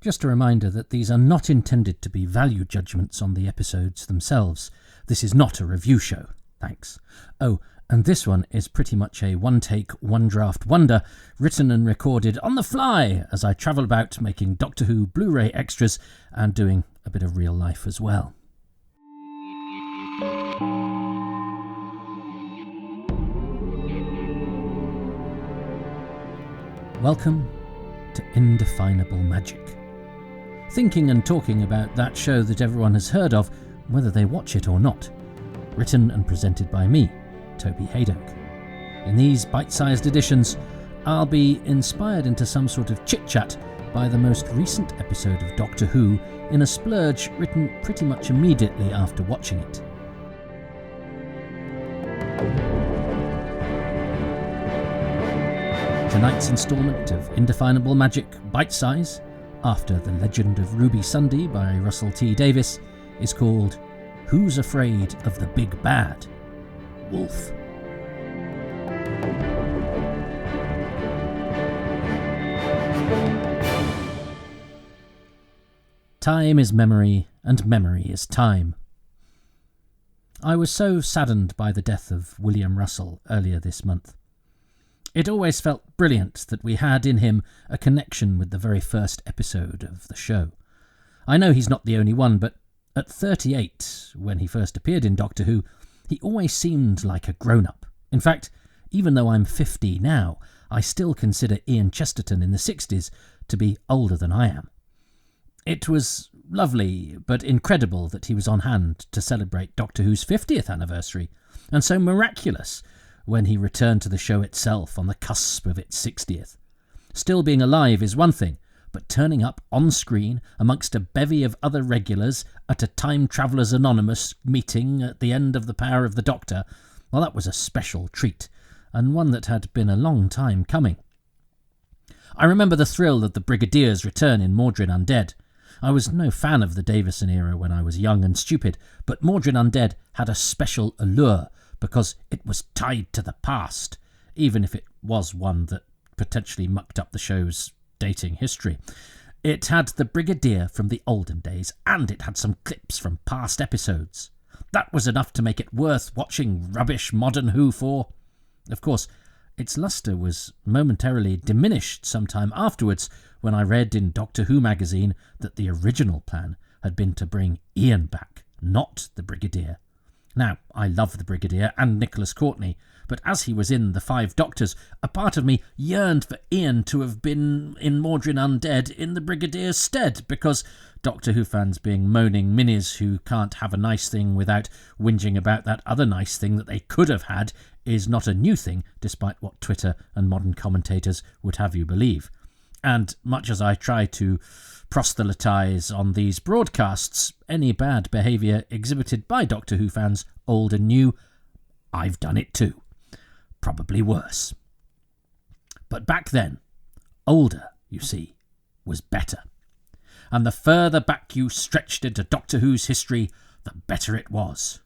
Just a reminder that these are not intended to be value judgments on the episodes themselves. This is not a review show. Thanks. Oh, and this one is pretty much a one-take, one-draft wonder, written and recorded on the fly as I travel about making Doctor Who Blu-ray extras and doing a bit of real life as well. Welcome to Indefinable Magic. Thinking and talking about that show that everyone has heard of, whether they watch it or not. Written and presented by me, Toby Haydock. In these bite-sized editions, I'll be inspired into some sort of chit-chat by the most recent episode of Doctor Who in a splurge written pretty much immediately after watching it. Tonight's instalment of Indefinable Magic Bite Size, after The Legend of Ruby Sunday by Russell T Davies, is called Who's Afraid of the Big Bad? Woolf. Time is memory, and memory is time. I was so saddened by the death of William Russell earlier this month. It always felt brilliant that we had in him a connection with the very first episode of the show. I know he's not the only one, but at 38, when he first appeared in Doctor Who, he always seemed like a grown-up. In fact, even though I'm 50 now, I still consider Ian Chesterton in the 60s to be older than I am. It was lovely, but incredible that he was on hand to celebrate Doctor Who's 50th anniversary, and so miraculous when he returned to the show itself on the cusp of its 60th. Still being alive is one thing, but turning up on screen amongst a bevy of other regulars at a Time Travellers Anonymous meeting at the end of The Power of the Doctor, well, that was a special treat, and one that had been a long time coming. I remember the thrill of the Brigadier's return in Mawdryn Undead. I was no fan of the Davison era when I was young and stupid, but Mawdryn Undead had a special allure because it was tied to the past, even if it was one that potentially mucked up the show's dating history. It had the Brigadier from the olden days, and it had some clips from past episodes. That was enough to make it worth watching rubbish modern Who for. Of course, its lustre was momentarily diminished sometime afterwards when I read in Doctor Who magazine that the original plan had been to bring Ian back, not the Brigadier. Now, I love the Brigadier and Nicholas Courtney, but as he was in The Five Doctors, a part of me yearned for Ian to have been in Mawdryn Undead in the Brigadier's stead, because Doctor Who fans being moaning minis who can't have a nice thing without whinging about that other nice thing that they could have had is not a new thing, despite what Twitter and modern commentators would have you believe. And much as I try to proselytise on these broadcasts any bad behaviour exhibited by Doctor Who fans, old and new, I've done it too. Probably worse. But back then, older, you see, was better. And the further back you stretched into Doctor Who's history, the better it was.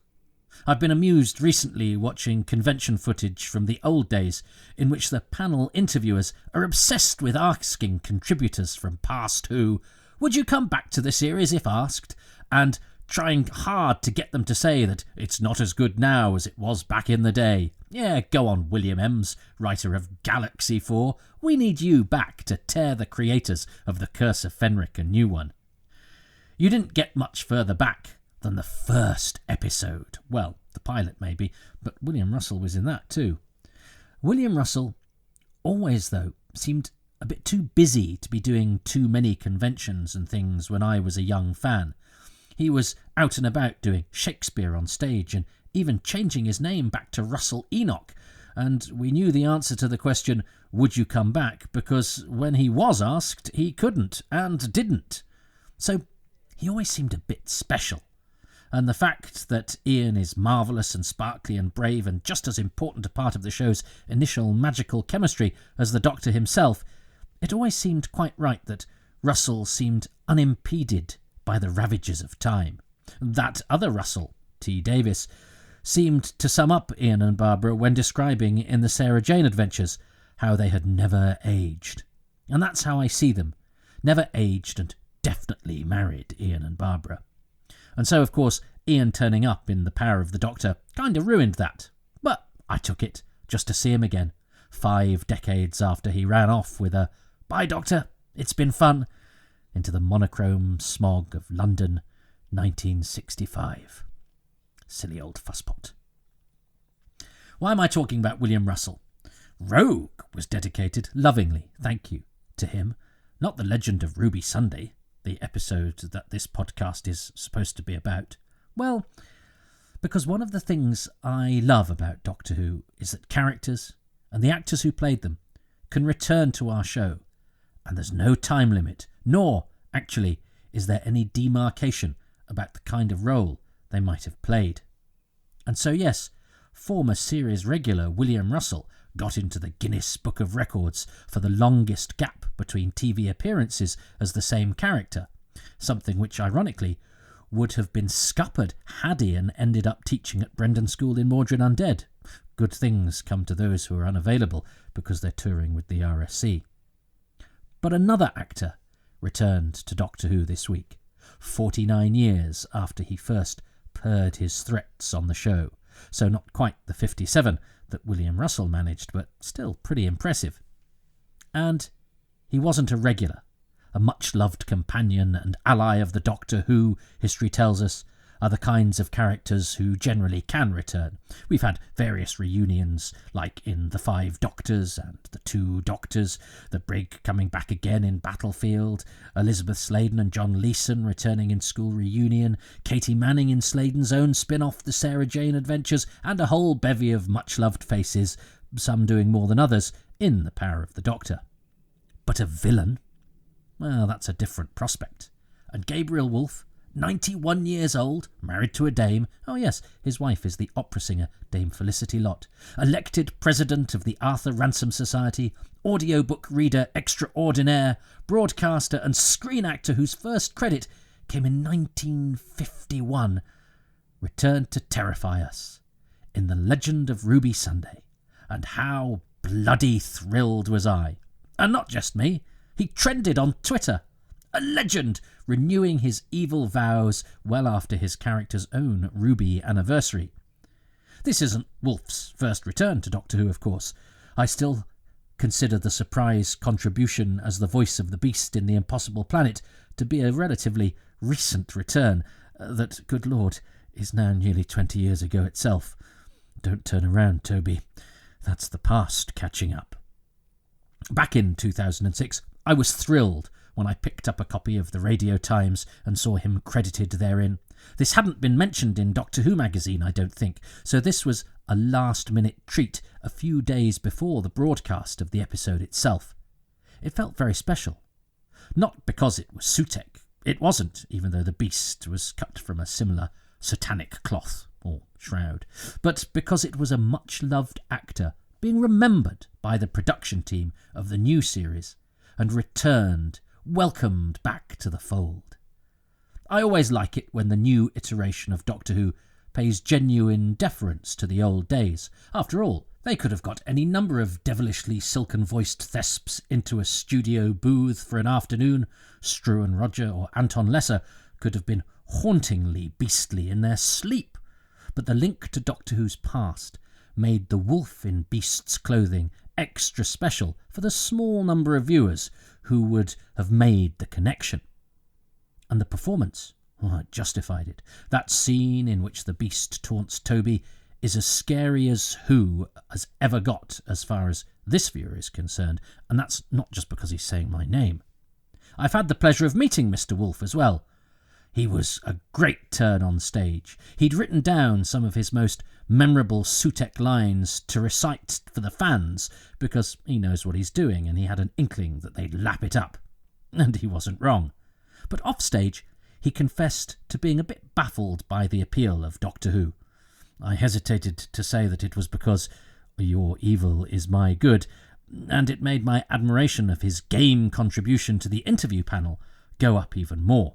I've been amused recently watching convention footage from the old days in which the panel interviewers are obsessed with asking contributors from past Who, would you come back to the series if asked? And trying hard to get them to say that it's not as good now as it was back in the day. Yeah, go on, William Ems, writer of Galaxy 4. We need you back to tear the creators of The Curse of Fenric a new one. You didn't get much further back than the first episode. Well, the pilot maybe, but William Russell was in that too. William Russell always, though, seemed a bit too busy to be doing too many conventions and things when I was a young fan. He was out and about doing Shakespeare on stage and even changing his name back to Russell Enoch, and we knew the answer to the question, would you come back, because when he was asked, he couldn't and didn't. So he always seemed a bit special. And the fact that Ian is marvellous and sparkly and brave and just as important a part of the show's initial magical chemistry as the Doctor himself, it always seemed quite right that Russell seemed unimpeded by the ravages of time. That other Russell, T. Davies, seemed to sum up Ian and Barbara when describing in the Sarah Jane Adventures how they had never aged. And that's how I see them, never aged and definitely married Ian and Barbara. And so, of course, Ian turning up in The Power of the Doctor kind of ruined that. But I took it just to see him again, 5 decades after he ran off with a "Bye, Doctor, it's been fun," into the monochrome smog of London, 1965. Silly old fusspot. Why am I talking about William Russell? Rogue was dedicated, lovingly, thank you, to him, not The Legend of Ruby Sunday, the episode that this podcast is supposed to be about. Well, because one of the things I love about Doctor Who is that characters, and the actors who played them, can return to our show, and there's no time limit, nor, actually, is there any demarcation about the kind of role they might have played. And so yes, former series regular William Russell got into the Guinness Book of Records for the longest gap between TV appearances as the same character, something which, ironically, would have been scuppered had Ian ended up teaching at Brendan School in Mordred Undead. Good things come to those who are unavailable because they're touring with the RSC. But another actor returned to Doctor Who this week, 49 years after he first purred his threats on the show, so not quite the 57 that William Russell managed, but still pretty impressive. And he wasn't a regular, a much-loved companion and ally of the Doctor who, history tells us, are the kinds of characters who generally can return. We've had various reunions, like in The 5 Doctors and The 2 Doctors, the Brig coming back again in Battlefield, Elizabeth Sladen and John Leeson returning in School Reunion, Katie Manning in Sladen's own spin-off The Sarah Jane Adventures, and a whole bevy of much-loved faces, some doing more than others, in The Power of the Doctor. But a villain? Well, that's a different prospect. And Gabriel Woolf, 91 years old, married to a dame. Oh yes, his wife is the opera singer Dame Felicity Lott. Elected president of the Arthur Ransom Society, audiobook reader extraordinaire, broadcaster and screen actor whose first credit came in 1951, returned to terrify us in The Legend of Ruby Sunday. And how bloody thrilled was I. And not just me. He trended on Twitter. A legend, renewing his evil vows well after his character's own Ruby anniversary. This isn't Woolf's first return to Doctor Who, of course. I still consider the surprise contribution as the voice of the Beast in The Impossible Planet to be a relatively recent return that, good Lord, is now nearly 20 years ago itself. Don't turn around, Toby. That's the past catching up. Back in 2006, I was thrilled when I picked up a copy of the Radio Times and saw him credited therein. This hadn't been mentioned in Doctor Who magazine, I don't think, so this was a last-minute treat a few days before the broadcast of the episode itself. It felt very special. Not because it was Sutek. It wasn't, even though the Beast was cut from a similar satanic cloth, or shroud, but because it was a much-loved actor being remembered by the production team of the new series and returned, welcomed back to the fold. I always like it when the new iteration of Doctor Who pays genuine deference to the old days. After all, they could have got any number of devilishly silken-voiced thesps into a studio booth for an afternoon. Struan Roger or Anton Lesser could have been hauntingly beastly in their sleep. But the link to Doctor Who's past made the Woolf in Beast's clothing extra special for the small number of viewers who would have made the connection. And the performance, it justified it. That scene in which the Beast taunts Toby is as scary as Who has ever got as far as this viewer is concerned, and that's not just because he's saying my name. I've had the pleasure of meeting Mr. Woolf as well. He was a great turn on stage. He'd written down some of his most memorable Sutek lines to recite for the fans because he knows what he's doing and he had an inkling that they'd lap it up. And he wasn't wrong. But offstage, he confessed to being a bit baffled by the appeal of Doctor Who. I hesitated to say that it was because your evil is my good, and it made my admiration of his game contribution to the interview panel go up even more.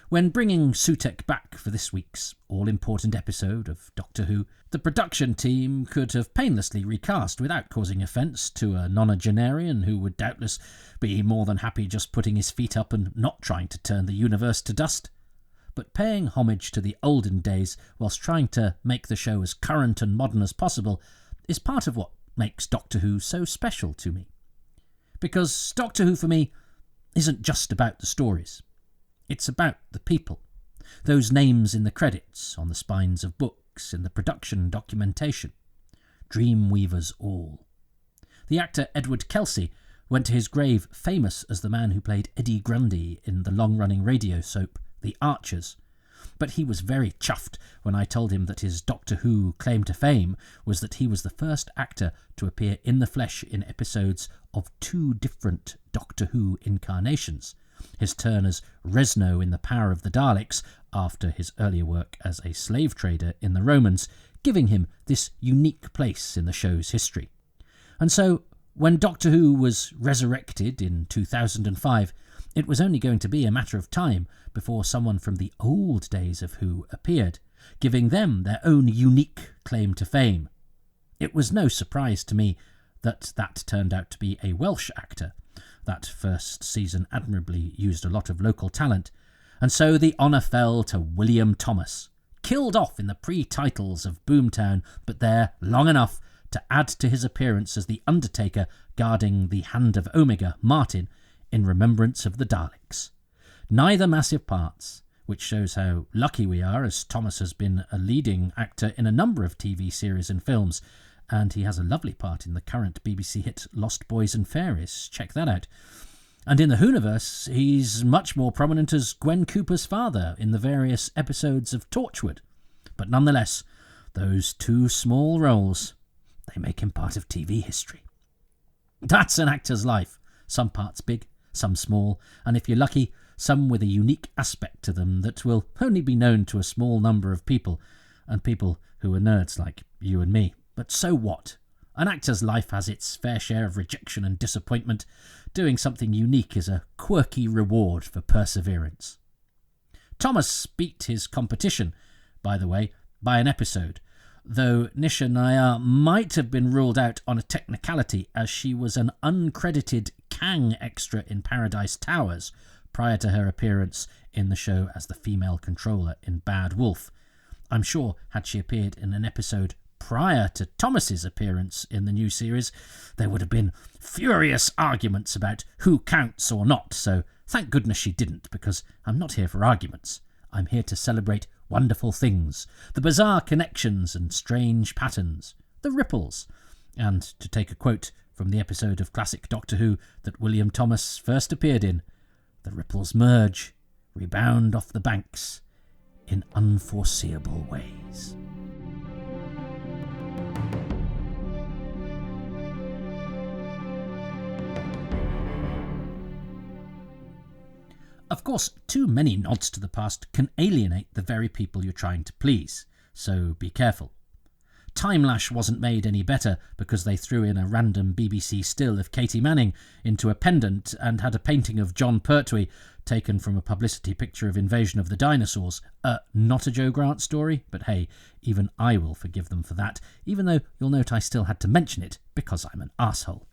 When bringing Sutek back for this week's all-important episode of Doctor Who, the production team could have painlessly recast without causing offence to a nonagenarian who would doubtless be more than happy just putting his feet up and not trying to turn the universe to dust. But paying homage to the olden days whilst trying to make the show as current and modern as possible is part of what makes Doctor Who so special to me. Because Doctor Who for me isn't just about the stories. It's about the people, those names in the credits, on the spines of books, in the production documentation. Dreamweavers all. The actor Edward Kelsey went to his grave famous as the man who played Eddie Grundy in the long-running radio soap The Archers, but he was very chuffed when I told him that his Doctor Who claim to fame was that he was the first actor to appear in the flesh in episodes of 2 different Doctor Who incarnations. His turn as Resno in The Power of the Daleks, after his earlier work as a slave trader in The Romans, giving him this unique place in the show's history. And so, when Doctor Who was resurrected in 2005, it was only going to be a matter of time before someone from the old days of Who appeared, giving them their own unique claim to fame. It was no surprise to me that turned out to be a Welsh actor. That first season admirably used a lot of local talent, and so the honour fell to William Thomas, killed off in the pre-titles of Boomtown, but there long enough to add to his appearance as the Undertaker guarding the Hand of Omega, Martin, in remembrance of the Daleks. Neither massive parts, which shows how lucky we are, as Thomas has been a leading actor in a number of TV series and films, and he has a lovely part in the current BBC hit Lost Boys and Fairies. Check that out. And in the Whoniverse, he's much more prominent as Gwen Cooper's father in the various episodes of Torchwood. But nonetheless, those 2 small roles, they make him part of TV history. That's an actor's life. Some parts big, some small, and if you're lucky, some with a unique aspect to them that will only be known to a small number of people, and people who are nerds like you and me. But so what? An actor's life has its fair share of rejection and disappointment. Doing something unique is a quirky reward for perseverance. Thomas beat his competition, by the way, by an episode, though Nisha Nair might have been ruled out on a technicality as she was an uncredited Kang extra in Paradise Towers prior to her appearance in the show as the female controller in Bad Woolf. I'm sure had she appeared in an episode prior to Thomas's appearance in the new series, there would have been furious arguments about who counts or not, so thank goodness she didn't, because I'm not here for arguments. I'm here to celebrate wonderful things, the bizarre connections and strange patterns, the ripples, and to take a quote from the episode of classic Doctor Who that William Thomas first appeared in, the ripples merge, rebound off the banks in unforeseeable ways. Of course, too many nods to the past can alienate the very people you're trying to please, so be careful. Timelash wasn't made any better because they threw in a random BBC still of Katie Manning into a pendant and had a painting of John Pertwee taken from a publicity picture of Invasion of the Dinosaurs. Not a Joe Grant story, but hey, even I will forgive them for that, even though you'll note I still had to mention it because I'm an arsehole.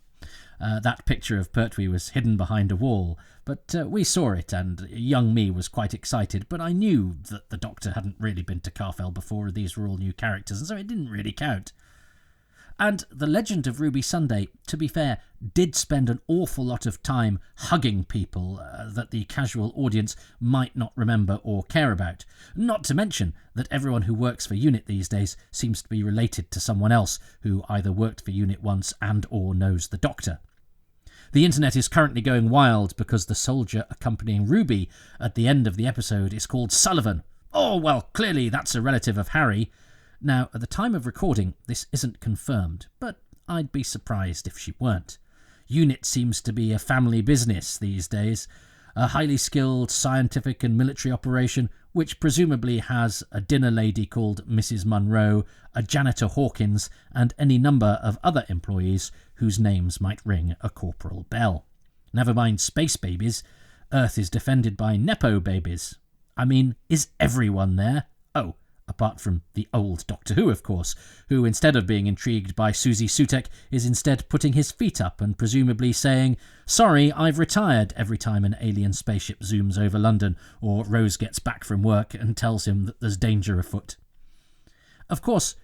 That picture of Pertwee was hidden behind a wall, but we saw it, and young me was quite excited, but I knew that the Doctor hadn't really been to Carfell before, these were all new characters, and so it didn't really count. And the Legend of Ruby Sunday, to be fair, did spend an awful lot of time hugging people that the casual audience might not remember or care about. Not to mention that everyone who works for UNIT these days seems to be related to someone else who either worked for UNIT once and or knows the Doctor. The internet is currently going wild because the soldier accompanying Ruby at the end of the episode is called Sullivan. Oh, well, clearly that's a relative of Harry. Now, at the time of recording, this isn't confirmed, but I'd be surprised if she weren't. UNIT seems to be a family business these days, a highly skilled scientific and military operation which presumably has a dinner lady called Mrs. Munro, a janitor Hawkins, and any number of other employees whose names might ring a corporal bell. Never mind space babies, Earth is defended by Nepo babies. I mean, is everyone there? Oh, apart from the old Doctor Who, of course, who, instead of being intrigued by Susie Sutek, is instead putting his feet up and presumably saying, "Sorry, I've retired," every time an alien spaceship zooms over London, or Rose gets back from work and tells him that there's danger afoot. Of course,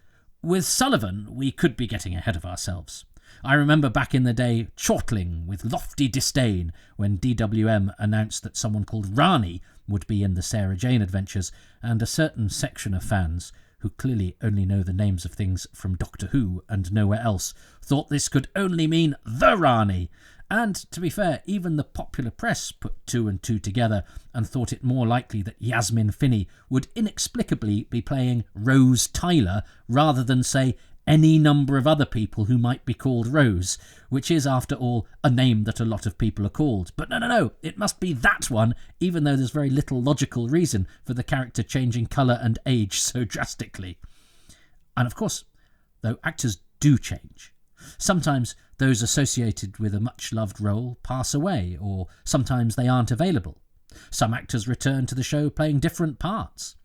with Sullivan, we could be getting ahead of ourselves. I remember back in the day chortling with lofty disdain when DWM announced that someone called Rani would be in the Sarah Jane adventures, and a certain section of fans, who clearly only know the names of things from Doctor Who and nowhere else, thought this could only mean the Rani. And, to be fair, even the popular press put two and two together and thought it more likely that Yasmin Finney would inexplicably be playing Rose Tyler rather than, say, any number of other people who might be called Rose, which is, after all, a name that a lot of people are called. But no, it must be that one, even though there's very little logical reason for the character changing colour and age so drastically. And of course, though actors do change, sometimes those associated with a much-loved role pass away, or sometimes they aren't available. Some actors return to the show playing different parts.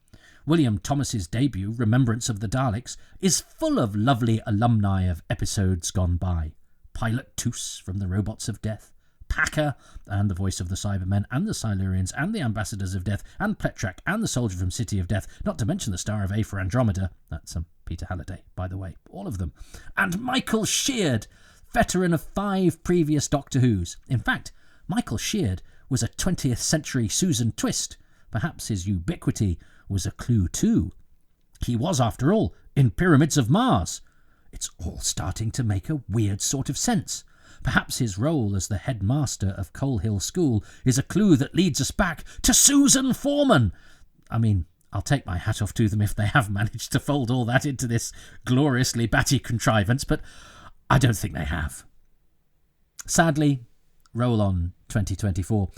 William Thomas's debut, Remembrance of the Daleks, is full of lovely alumni of episodes gone by. Pilot Toos from the Robots of Death, Packer, and the voice of the Cybermen, and the Silurians, and the Ambassadors of Death, and Pletrak, and the Soldier from City of Death, not to mention the star of A for Andromeda. That's Peter Halliday, by the way, all of them. And Michael Sheard, veteran of 5 previous Doctor Whos. In fact, Michael Sheard was a 20th century Susan Twist. Perhaps his ubiquity was a clue too. He was, after all, in Pyramids of Mars. It's all starting to make a weird sort of sense. Perhaps his role as the headmaster of Coal Hill School is a clue that leads us back to Susan Foreman. I mean, I'll take my hat off to them if they have managed to fold all that into this gloriously batty contrivance, but I don't think they have. Sadly, roll on 2024,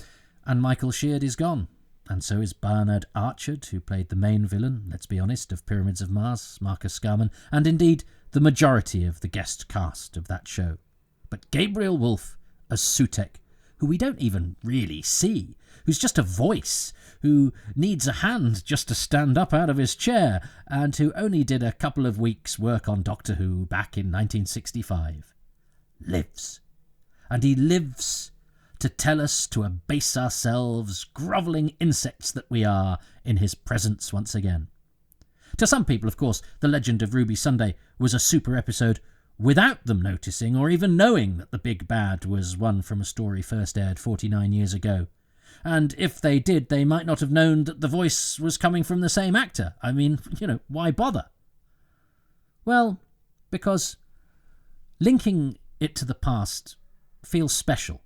and Michael Sheard is gone. And so is Bernard Archard, who played the main villain, let's be honest, of Pyramids of Mars, Marcus Scarman, and indeed the majority of the guest cast of that show. But Gabriel Woolf as Sutek, who we don't even really see, who's just a voice, who needs a hand just to stand up out of his chair, and who only did a couple of weeks' work on Doctor Who back in 1965, lives. And he lives to tell us to abase ourselves, grovelling insects that we are, in his presence once again. To some people, of course, The Legend of Ruby Sunday was a super episode without them noticing or even knowing that the big bad was one from a story first aired 49 years ago. And if they did, they might not have known that the voice was coming from the same actor. I mean, why bother? Well, because linking it to the past feels special.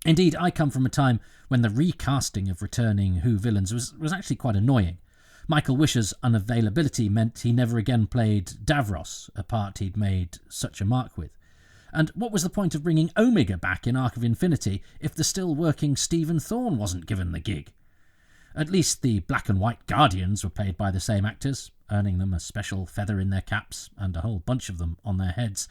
Indeed, I come from a time when the recasting of returning Who villains was actually quite annoying. Michael Wisher's unavailability meant he never again played Davros, a part he'd made such a mark with. And what was the point of bringing Omega back in Arc of Infinity if the still working Stephen Thorne wasn't given the gig? At least the Black and White Guardians were played by the same actors, earning them a special feather in their caps and a whole bunch of them on their heads.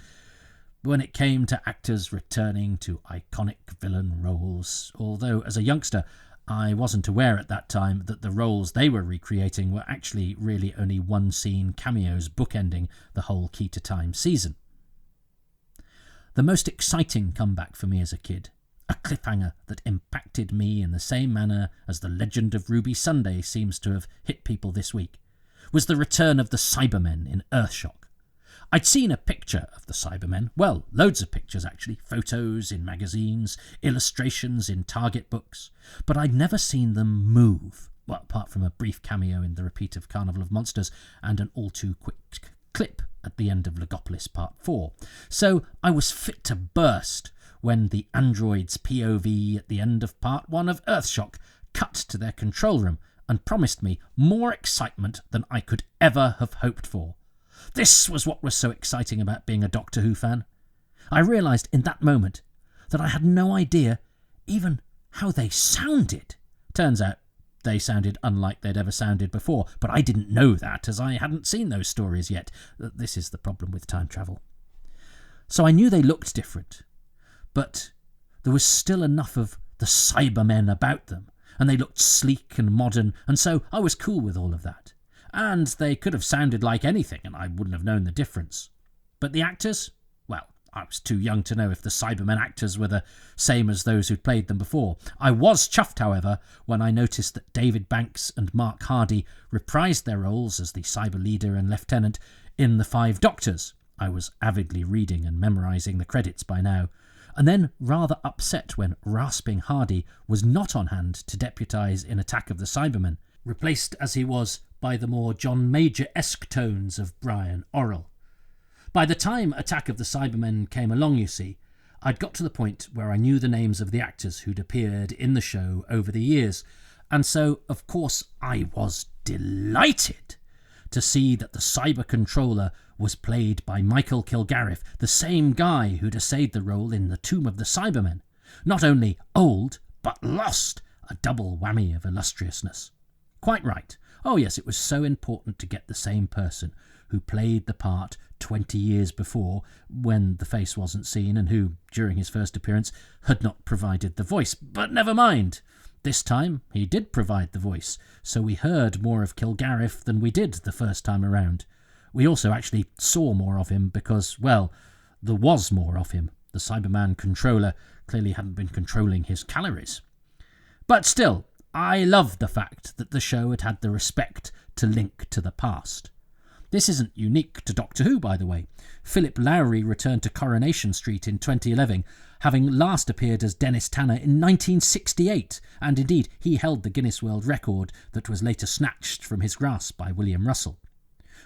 When it came to actors returning to iconic villain roles, although as a youngster I wasn't aware at that time that the roles they were recreating were actually really only one-scene cameos bookending the whole Key to Time season. The most exciting comeback for me as a kid, a cliffhanger that impacted me in the same manner as The Legend of Ruby Sunday seems to have hit people this week, was the return of the Cybermen in Earthshock. I'd seen a picture of the Cybermen, well, loads of pictures actually, photos in magazines, illustrations in Target books, but I'd never seen them move, well, apart from a brief cameo in the repeat of Carnival of Monsters and an all-too-quick clip at the end of Legopolis Part 4. So I was fit to burst when the android's POV at the end of Part 1 of Earthshock cut to their control room and promised me more excitement than I could ever have hoped for. This was what was so exciting about being a Doctor Who fan. I realised in that moment that I had no idea even how they sounded. Turns out they sounded unlike they'd ever sounded before, but I didn't know that as I hadn't seen those stories yet. This is the problem with time travel. So I knew they looked different, but there was still enough of the Cybermen about them, and they looked sleek and modern, and so I was cool with all of that. And they could have sounded like anything, and I wouldn't have known the difference. But the actors? Well, I was too young to know if the Cybermen actors were the same as those who'd played them before. I was chuffed, however, when I noticed that David Banks and Mark Hardy reprised their roles as the Cyber Leader and Lieutenant in The Five Doctors. I was avidly reading and memorising the credits by now, and then rather upset when rasping Hardy was not on hand to deputise in Attack of the Cybermen, replaced as he was by the more John Major-esque tones of Brian Orrell. By the time Attack of the Cybermen came along, you see, I'd got to the point where I knew the names of the actors who'd appeared in the show over the years, and so, of course, I was delighted to see that the Cyber Controller was played by Michael Kilgarriff, the same guy who'd essayed the role in The Tomb of the Cybermen. Not only old, but lost, a double whammy of illustriousness. Quite right. Oh yes, it was so important to get the same person who played the part 20 years before, when the face wasn't seen, and who, during his first appearance, had not provided the voice. But never mind. This time he did provide the voice, so we heard more of Kilgarriff than we did the first time around. We also actually saw more of him because, well, there was more of him. The Cyberman controller clearly hadn't been controlling his calories. But still, I loved the fact that the show had had the respect to link to the past. This isn't unique to Doctor Who, by the way. Philip Lowry returned to Coronation Street in 2011, having last appeared as Dennis Tanner in 1968, and indeed he held the Guinness World Record that was later snatched from his grasp by William Russell.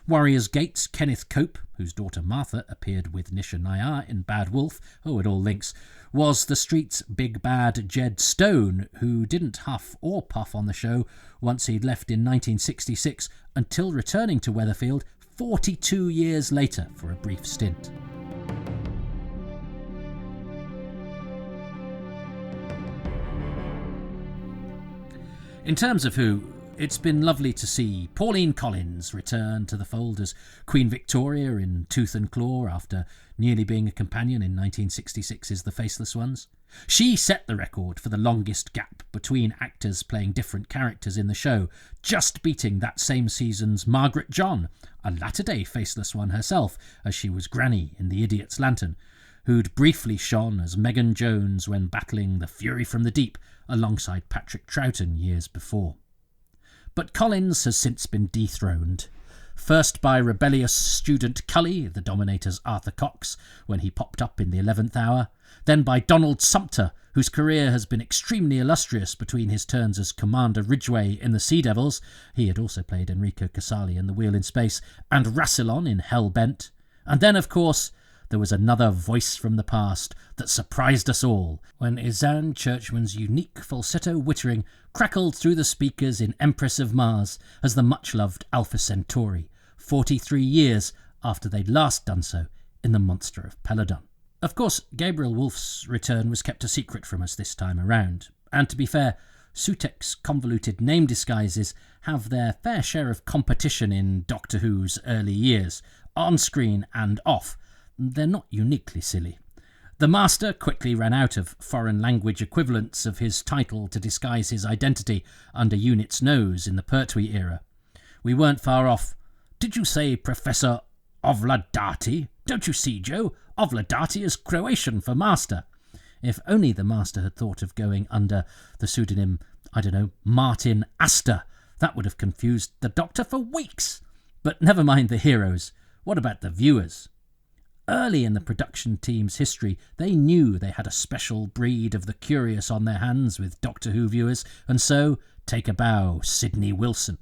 Warriors Gate's Kenneth Cope, whose daughter Martha appeared with Nisha Nayar in Bad Wolf, it all links, was the street's big bad Jed Stone, who didn't huff or puff on the show once he'd left in 1966, until returning to Weatherfield 42 years later for a brief stint. In terms of Who, it's been lovely to see Pauline Collins return to the fold as Queen Victoria in Tooth and Claw after nearly being a companion in 1966's The Faceless Ones. She set the record for the longest gap between actors playing different characters in the show, just beating that same season's Margaret John, a latter-day Faceless One herself, as she was Granny in The Idiot's Lantern, who'd briefly shone as Megan Jones when battling the Fury from the Deep alongside Patrick Troughton years before. But Collins has since been dethroned, first by rebellious student Cully, the Dominator's Arthur Cox, when he popped up in the 11th hour, then by Donald Sumpter, whose career has been extremely illustrious between his turns as Commander Ridgway in The Sea Devils — he had also played Enrico Casali in The Wheel in Space — and Rassilon in Hellbent. And then, of course, there was another voice from the past that surprised us all when Izanne Churchman's unique falsetto wittering crackled through the speakers in Empress of Mars as the much-loved Alpha Centauri, 43 years after they'd last done so in The Monster of Peladon. Of course, Gabriel Woolf's return was kept a secret from us this time around, and to be fair, Sutek's convoluted name disguises have their fair share of competition in Doctor Who's early years, on-screen and off. They're not uniquely silly. The Master quickly ran out of foreign language equivalents of his title to disguise his identity under Unit's nose in the Pertwee era. We weren't far off. "Did you say Professor Ovladati? Don't you see, Joe? Ovladati is Croatian for Master." If only the Master had thought of going under the pseudonym, Martin Astor. That would have confused the Doctor for weeks. But never mind the heroes. What about the viewers? Early in the production team's history, they knew they had a special breed of the curious on their hands with Doctor Who viewers, and so, take a bow, Sidney Wilson.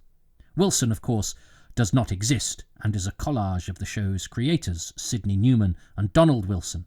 Wilson, of course, does not exist, and is a collage of the show's creators, Sidney Newman and Donald Wilson,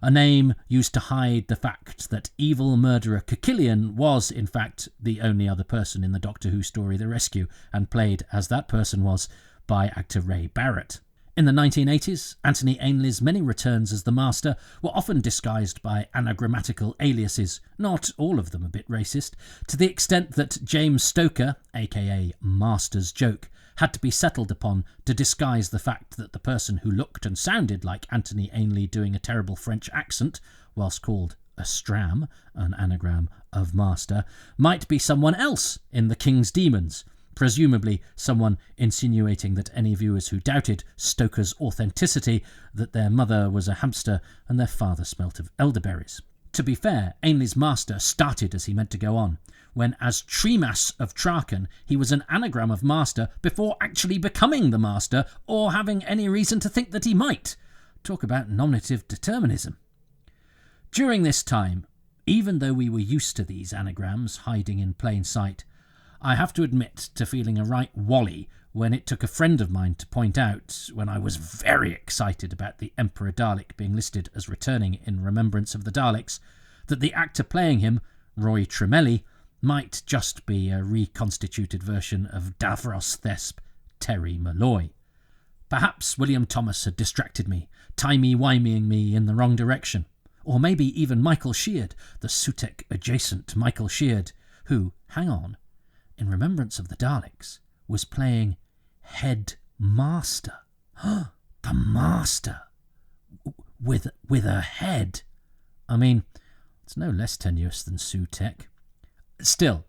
a name used to hide the fact that evil murderer Kekillian was, in fact, the only other person in the Doctor Who story The Rescue, and played, as that person was, by actor Ray Barrett. In the 1980s, Anthony Ainley's many returns as the Master were often disguised by anagrammatical aliases, not all of them a bit racist, to the extent that James Stoker, aka Master's Joke, had to be settled upon to disguise the fact that the person who looked and sounded like Anthony Ainley doing a terrible French accent, whilst called a stram, an anagram of master, might be someone else in the King's Demons, presumably someone insinuating that any viewers who doubted Stoker's authenticity, that their mother was a hamster and their father smelt of elderberries. To be fair, Ainley's master started as he meant to go on, when as Tremas of Traken he was an anagram of master before actually becoming the master or having any reason to think that he might. Talk about nominative determinism. During this time, even though we were used to these anagrams hiding in plain sight, I have to admit to feeling a right wally when it took a friend of mine to point out, when I was very excited about the Emperor Dalek being listed as returning in Remembrance of the Daleks, that the actor playing him, Roy Tremelli, might just be a reconstituted version of Davros Thesp, Terry Malloy. Perhaps William Thomas had distracted me, timey-wimeying me in the wrong direction. Or maybe even Michael Sheard, the Sutek-adjacent Michael Sheard, who, hang on, in Remembrance of the Daleks, was playing Head Master. The Master! With a head. I mean, it's no less tenuous than Sutek. Still,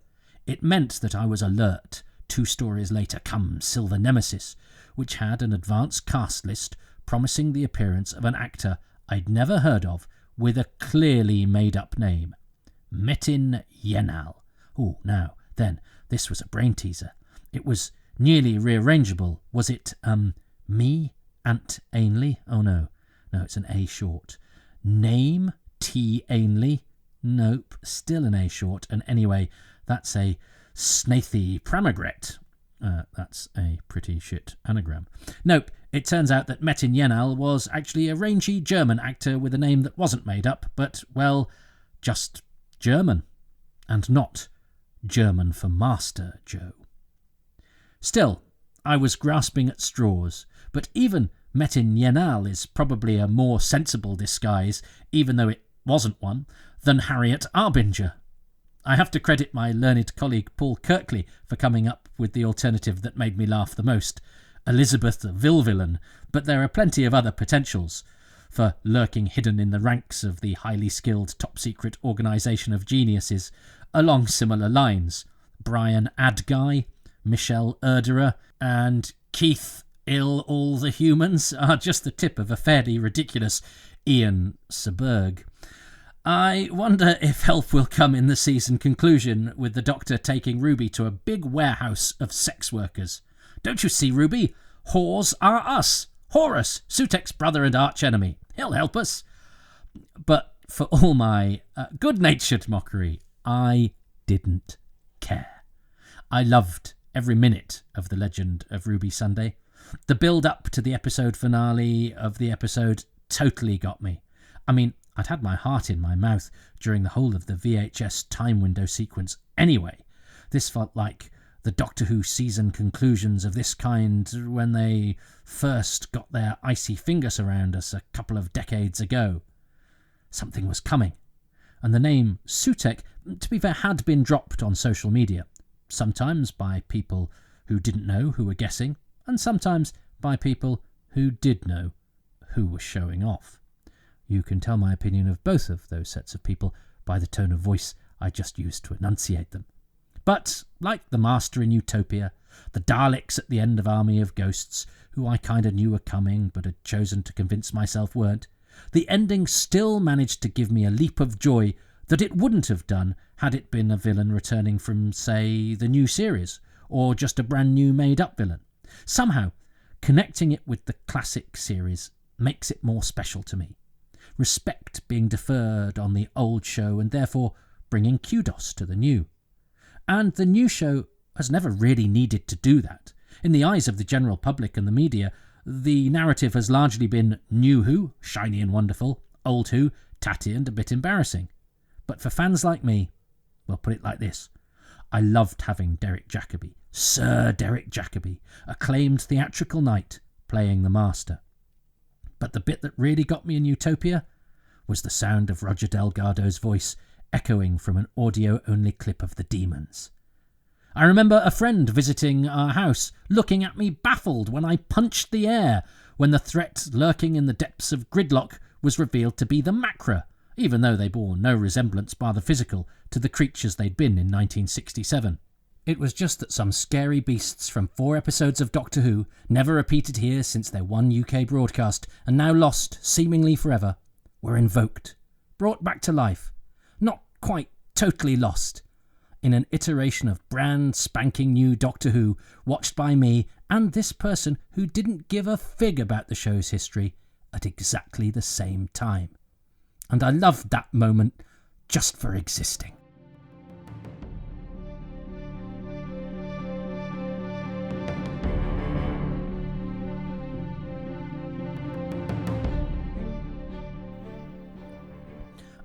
it meant that I was alert. 2 stories later come Silver Nemesis, which had an advanced cast list promising the appearance of an actor I'd never heard of with a clearly made-up name. Metin Yenal. Oh, now, then, this was a brain teaser. It was nearly rearrangeable. Was it, me, Ant Ainley? Oh, no, it's an A short. Name, T Ainley? Nope, still an A short. And anyway, that's a Snathy Pramagret. That's a pretty shit anagram. Nope, it turns out that Metin Yenal was actually a rangy German actor with a name that wasn't made up, but, well, just German. And not German for Master Joe. Still, I was grasping at straws, but even Metin Yenal is probably a more sensible disguise, even though it wasn't one, than Harriet Arbinger. I have to credit my learned colleague Paul Kirkley for coming up with the alternative that made me laugh the most, Elizabeth Vilvillen, but there are plenty of other potentials for lurking hidden in the ranks of the highly skilled top-secret organisation of geniuses along similar lines. Brian Adguy, Michelle Erderer, and Keith All the Humans are just the tip of a fairly ridiculous Ian Seberg. I wonder if help will come in the season conclusion with the Doctor taking Ruby to a big warehouse of sex workers. Don't you see, Ruby? Whores are us. Horus, Sutek's brother and arch-enemy. He'll help us. But for all my good-natured mockery, I didn't care. I loved every minute of The Legend of Ruby Sunday. The build-up to the episode finale of the episode totally got me. I mean, I'd had my heart in my mouth during the whole of the VHS time window sequence anyway. This felt like the Doctor Who season conclusions of this kind when they first got their icy fingers around us a couple of decades ago. Something was coming, and the name Sutek, to be fair, had been dropped on social media, sometimes by people who didn't know who were guessing, and sometimes by people who did know who were showing off. You can tell my opinion of both of those sets of people by the tone of voice I just used to enunciate them. But, like the Master in Utopia, the Daleks at the end of Army of Ghosts, who I kind of knew were coming but had chosen to convince myself weren't, the ending still managed to give me a leap of joy that it wouldn't have done had it been a villain returning from, say, the new series, or just a brand new made-up villain. Somehow, connecting it with the classic series makes it more special to me. Respect being deferred on the old show and therefore bringing kudos to the new. And the new show has never really needed to do that. In the eyes of the general public and the media, the narrative has largely been new Who, shiny and wonderful, old Who, tatty and a bit embarrassing. But for fans like me, well, put it like this, I loved having Derek Jacobi, Sir Derek Jacobi, acclaimed theatrical knight, playing the Master. But the bit that really got me in Utopia was the sound of Roger Delgado's voice echoing from an audio-only clip of the Demons. I remember a friend visiting our house looking at me baffled when I punched the air when the threat lurking in the depths of gridlock was revealed to be the Macra, even though they bore no resemblance bar the physical to the creatures they'd been in 1967. It was just that some scary beasts from 4 episodes of Doctor Who, never repeated here since their one UK broadcast, and now lost, seemingly forever, were invoked, brought back to life, not quite totally lost, in an iteration of brand spanking new Doctor Who, watched by me and this person who didn't give a fig about the show's history at exactly the same time. And I loved that moment just for existing.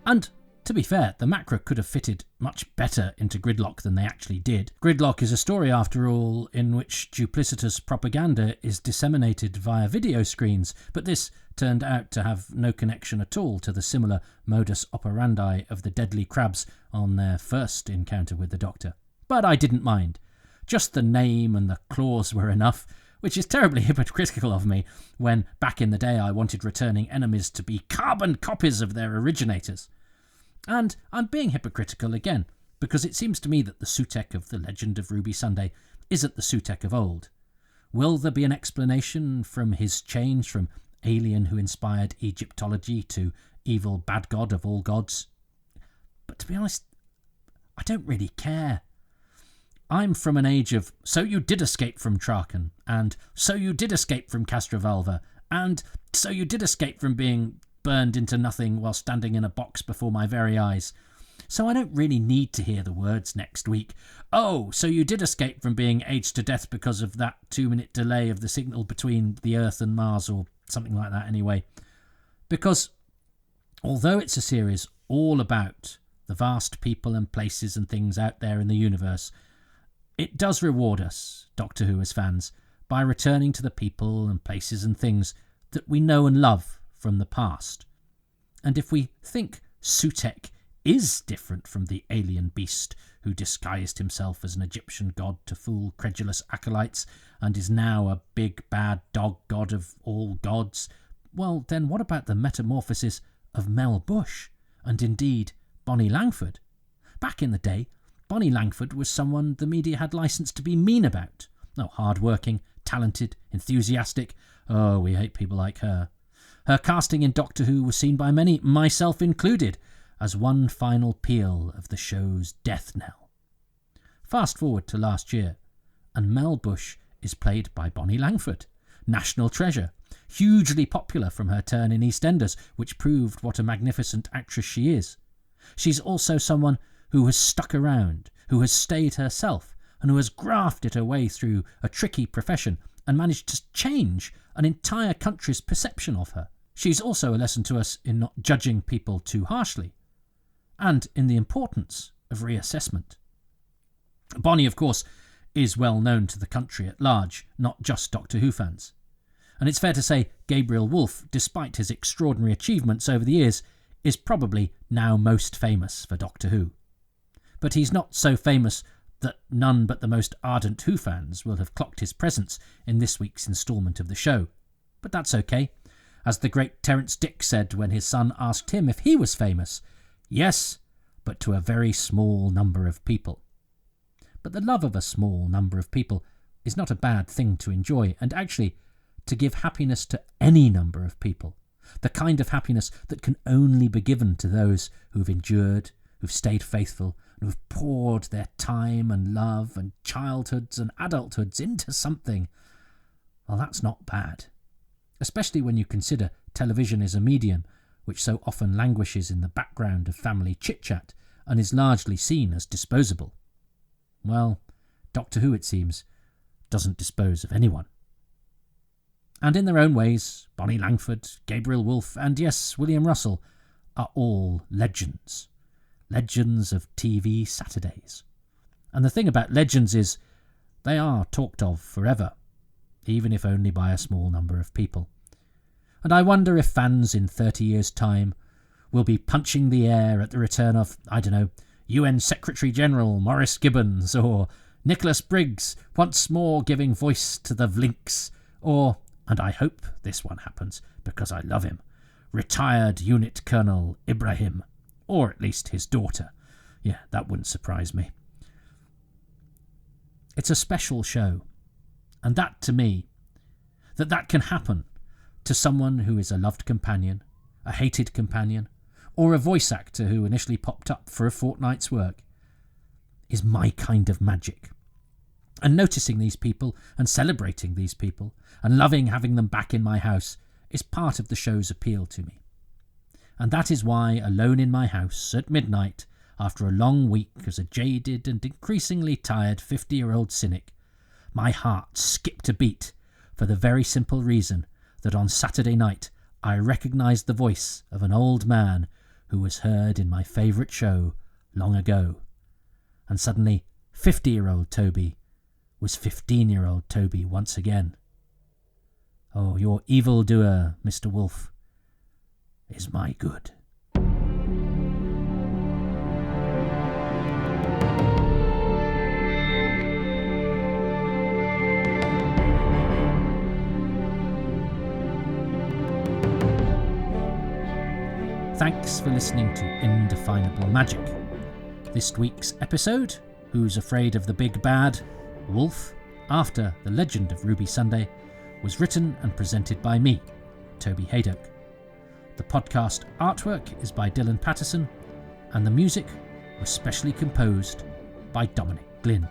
And, to be fair, the macro could have fitted much better into Gridlock than they actually did. Gridlock is a story, after all, in which duplicitous propaganda is disseminated via video screens, but this turned out to have no connection at all to the similar modus operandi of the deadly crabs on their first encounter with the Doctor. But I didn't mind. Just the name and the claws were enough, which is terribly hypocritical of me when, back in the day, I wanted returning enemies to be carbon copies of their originators. And I'm being hypocritical again, because it seems to me that the Sutekh of the Legend of Ruby Sunday isn't the Sutekh of old. Will there be an explanation from his change from alien who inspired Egyptology to evil bad god of all gods? But to be honest, I don't really care. I'm from an age of so you did escape from Traken, and so you did escape from Castrovalva, and so you did escape from being burned into nothing while standing in a box before my very eyes. So I don't really need to hear the words next week. Oh, so you did escape from being aged to death because of that 2-minute delay of the signal between the Earth and Mars, or something like that anyway. Because although it's a series all about the vast people and places and things out there in the universe, it does reward us, Doctor Who as fans, by returning to the people and places and things that we know and love from the past. And if we think Sutekh is different from the alien beast who disguised himself as an Egyptian god to fool credulous acolytes and is now a big bad dog god of all gods, well then what about the metamorphosis of Mel Bush and indeed Bonnie Langford? Back in the day, Bonnie Langford was someone the media had licence to be mean about. Oh, hard-working, talented, enthusiastic. Oh, we hate people like her. Her casting in Doctor Who was seen by many, myself included, as one final peal of the show's death knell. Fast forward to last year, and Mel Bush is played by Bonnie Langford, national treasure, hugely popular from her turn in EastEnders, which proved what a magnificent actress she is. She's also someone who has stuck around, who has stayed herself, and who has grafted her way through a tricky profession and managed to change an entire country's perception of her. She's also a lesson to us in not judging people too harshly, and in the importance of reassessment. Bonnie, of course, is well known to the country at large, not just Doctor Who fans. And it's fair to say Gabriel Woolf, despite his extraordinary achievements over the years, is probably now most famous for Doctor Who. But he's not so famous that none but the most ardent Who fans will have clocked his presence in this week's instalment of the show. But that's okay. As the great Terence Dick said when his son asked him if he was famous, yes, but to a very small number of people. But the love of a small number of people is not a bad thing to enjoy, and actually to give happiness to any number of people, the kind of happiness that can only be given to those who've endured, who've stayed faithful, and who've poured their time and love and childhoods and adulthoods into something. Well, that's not bad. Especially when you consider television is a medium which so often languishes in the background of family chit-chat and is largely seen as disposable. Well, Doctor Who, it seems, doesn't dispose of anyone. And in their own ways, Bonnie Langford, Gabriel Woolf, and yes, William Russell are all legends. Legends of TV Saturdays. And the thing about legends is they are talked of forever, even if only by a small number of people. And I wonder if fans in 30 years' time will be punching the air at the return of, I don't know, UN Secretary-General Maurice Gibbons, or Nicholas Briggs once more giving voice to the Vlinks, or, and I hope this one happens because I love him, retired Unit Colonel Ibrahim, or at least his daughter. Yeah, that wouldn't surprise me. It's a special show, and that, to me, that can happen to someone who is a loved companion, a hated companion, or a voice actor who initially popped up for a fortnight's work, is my kind of magic. And noticing these people and celebrating these people and loving having them back in my house is part of the show's appeal to me. And that is why, alone in my house at midnight, after a long week as a jaded and increasingly tired 50-year-old cynic, my heart skipped a beat for the very simple reason that on Saturday night I recognised the voice of an old man who was heard in my favourite show long ago. And suddenly 50-year-old Toby was 15-year-old Toby once again. Oh, your evildoer, Mr. Woolf, is my good. Thanks for listening to Indefinable Magic. This week's episode, Who's Afraid of the Big Bad? Woolf, after The Legend of Ruby Sunday, was written and presented by me, Toby Haydock. The podcast artwork is by Dylan Patterson, and the music was specially composed by Dominic Glynn.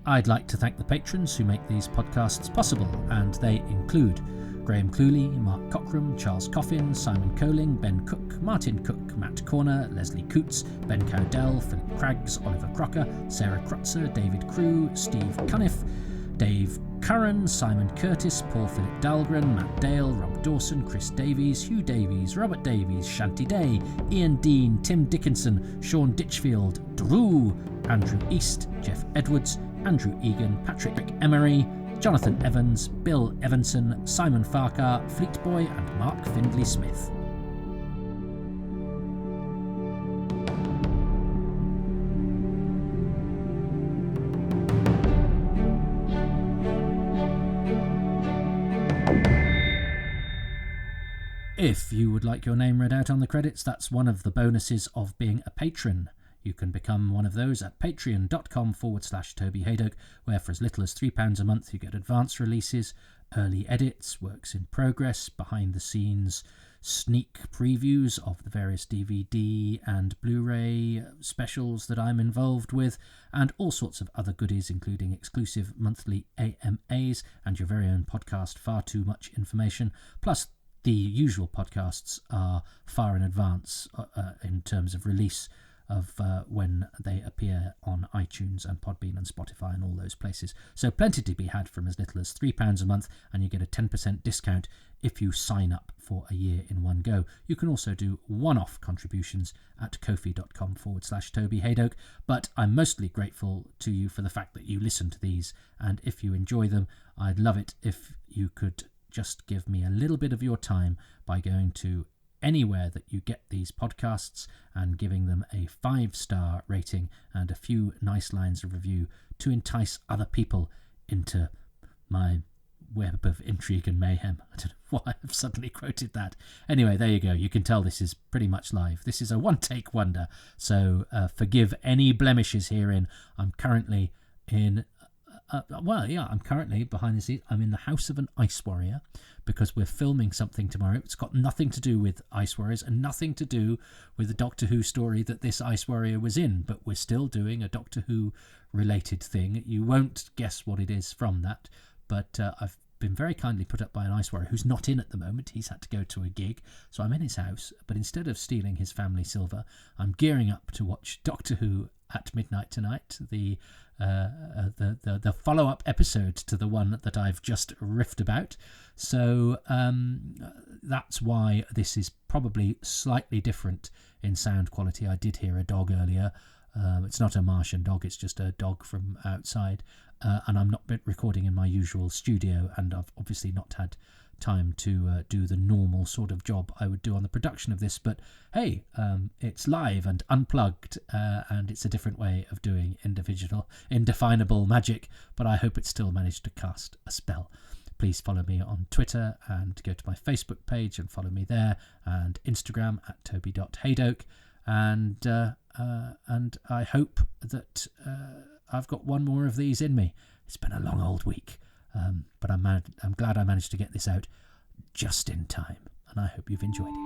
I'd like to thank the patrons who make these podcasts possible, and they include Graham Cluley, Mark Cockram, Charles Coffin, Simon Coling, Ben Cook, Martin Cook, Matt Corner, Leslie Coots, Ben Cowdell, Philip Craggs, Oliver Crocker, Sarah Krutzer, David Crew, Steve Cunniff, Dave Curran, Simon Curtis, Paul Philip Dahlgren, Matt Dale, Rob Dawson, Chris Davies, Hugh Davies, Robert Davies, Shanti Day, Ian Dean, Tim Dickinson, Sean Ditchfield, Drew, Andrew East, Jeff Edwards, Andrew Egan, Patrick Emery, Jonathan Evans, Bill Evanson, Simon Farquhar, Fleetboy and Mark Findlay Smith. If you would like your name read out on the credits, that's one of the bonuses of being a patron. You can become one of those at patreon.com/Toby Haydock, where for as little as £3 a month you get advance releases, early edits, works in progress, behind the scenes, sneak previews of the various DVD and Blu-ray specials that I'm involved with, and all sorts of other goodies, including exclusive monthly AMAs and your very own podcast, Far Too Much Information, plus the usual podcasts are far in advance in terms of release of when they appear on iTunes and Podbean and Spotify and all those places. So plenty to be had from as little as £3 a month, and you get a 10% discount if you sign up for a year in one go. You can also do one-off contributions at ko-fi.com/Toby Haydock, but I'm mostly grateful to you for the fact that you listen to these, and if you enjoy them, I'd love it if you could just give me a little bit of your time by going to anywhere that you get these podcasts and giving them a 5-star rating and a few nice lines of review to entice other people into my web of intrigue and mayhem. I don't know why I've suddenly quoted that. Anyway, there you go. You can tell this is pretty much live. This is a one-take wonder, so forgive any blemishes herein. I'm currently in... I'm currently behind the scenes. I'm in the house of an ice warrior because we're filming something tomorrow. It's got nothing to do with ice warriors and nothing to do with the Doctor Who story that this ice warrior was in, but we're still doing a Doctor Who related thing. You won't guess what it is from that, but I've been very kindly put up by an ice warrior who's not in at the moment. He's had to go to a gig, so I'm in his house, but instead of stealing his family silver, I'm gearing up to watch Doctor Who at midnight tonight, the follow-up episode to the one that I've just riffed about. So that's why this is probably slightly different in sound quality. I did hear a dog earlier. It's not a Martian dog, it's just a dog from outside. And I'm not recording in my usual studio, and I've obviously not had time to do the normal sort of job I would do on the production of this. But hey, it's live and unplugged, and it's a different way of doing Indefinable Magic, but I hope it still managed to cast a spell. Please follow me on Twitter and go to my Facebook page and follow me there, and Instagram at toby.haydoke. And I hope that I've got one more of these in me. It's been a long old week, but I'm glad I managed to get this out just in time, and I hope you've enjoyed it.